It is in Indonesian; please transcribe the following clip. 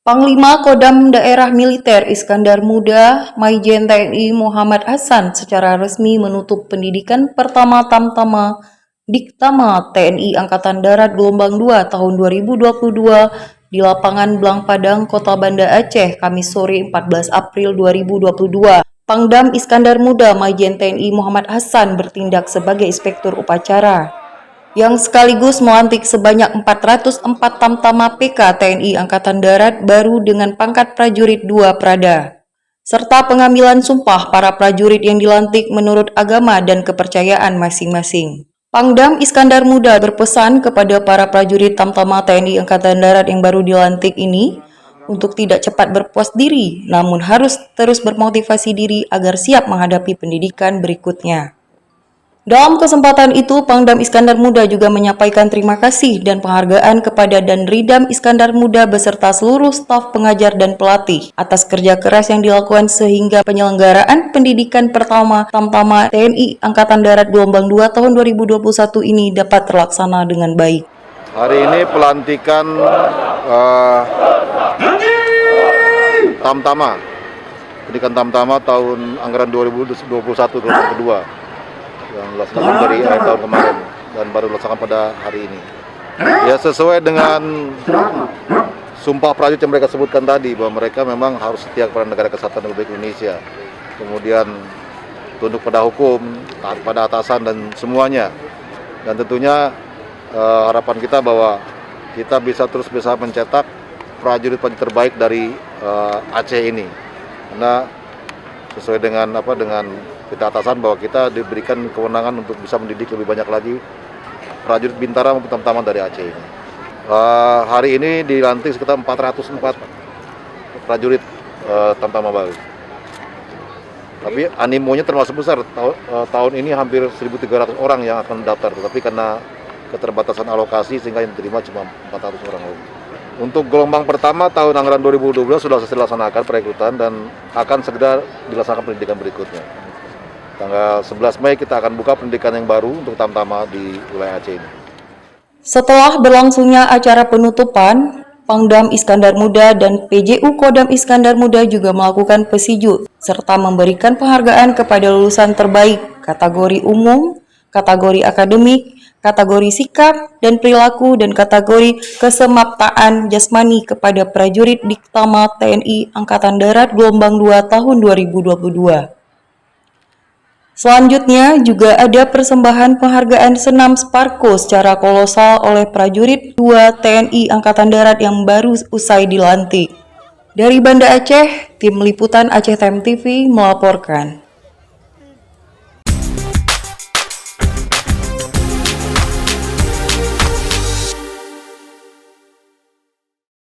Panglima Kodam Daerah Militer Iskandar Muda, Maijen TNI Muhammad Hasan secara resmi menutup pendidikan pertama Tamtama Diktama TNI Angkatan Darat Gelombang 2 tahun 2022 di lapangan Blang Padang, Kota Banda Aceh, Kamis sore 14 April 2022. Pangdam Iskandar Muda, Maijen TNI Muhammad Hasan bertindak sebagai inspektur upacara yang sekaligus melantik sebanyak 404 Tamtama PK TNI Angkatan Darat baru dengan pangkat prajurit 2 Prada, serta pengambilan sumpah para prajurit yang dilantik menurut agama dan kepercayaan masing-masing. Pangdam Iskandar Muda berpesan kepada para prajurit Tamtama TNI Angkatan Darat yang baru dilantik ini untuk tidak cepat berpuas diri, namun harus terus bermotivasi diri agar siap menghadapi pendidikan berikutnya. Dalam kesempatan itu, Pangdam Iskandar Muda juga menyampaikan terima kasih dan penghargaan kepada Danridam Iskandar Muda beserta seluruh staf pengajar dan pelatih atas kerja keras yang dilakukan sehingga penyelenggaraan pendidikan pertama Tamtama TNI Angkatan Darat Gelombang 2 tahun 2021 ini dapat terlaksana dengan baik. Hari ini pelantikan Tamtama, pendidikan Tamtama tahun anggaran 2021 tahun kedua yang dilaksanakan dari akhir tahun kemarin dan baru dilaksanakan pada hari ini. Ya, sesuai dengan sumpah prajurit yang mereka sebutkan tadi, bahwa mereka memang harus setia kepada negara kesatuan Republik Indonesia, kemudian tunduk pada hukum, taat pada atasan dan semuanya. Dan tentunya harapan kita bahwa kita bisa mencetak prajurit-prajurit terbaik dari Aceh ini, karena sesuai dengan kita atasan bahwa kita diberikan kewenangan untuk bisa mendidik lebih banyak lagi prajurit Bintara maupun Tamtama dari Aceh ini. Hari ini dilantik sekitar 404 prajurit Tamtama baru. Tapi animonya termasuk besar. Tahun ini hampir 1.300 orang yang akan mendaftar, tetapi karena keterbatasan alokasi sehingga yang diterima cuma 400 orang lagi. Untuk gelombang pertama tahun anggaran 2012 sudah selesai dilaksanakan perekrutan dan akan segera dilaksanakan pendidikan berikutnya. Tanggal 11 Mei kita akan buka pendidikan yang baru untuk Tamtama di wilayah Aceh ini. Setelah berlangsungnya acara penutupan, Pangdam Iskandar Muda dan PJU Kodam Iskandar Muda juga melakukan pesiju serta memberikan penghargaan kepada lulusan terbaik kategori umum, kategori akademik, kategori sikap dan perilaku, dan kategori kesemaptaan jasmani kepada prajurit Diktama TNI Angkatan Darat Gelombang 2 tahun 2022. Selanjutnya juga ada persembahan penghargaan senam Sparko secara kolosal oleh prajurit 2 TNI Angkatan Darat yang baru usai dilantik. Dari Banda Aceh, tim liputan Aceh Time TV melaporkan.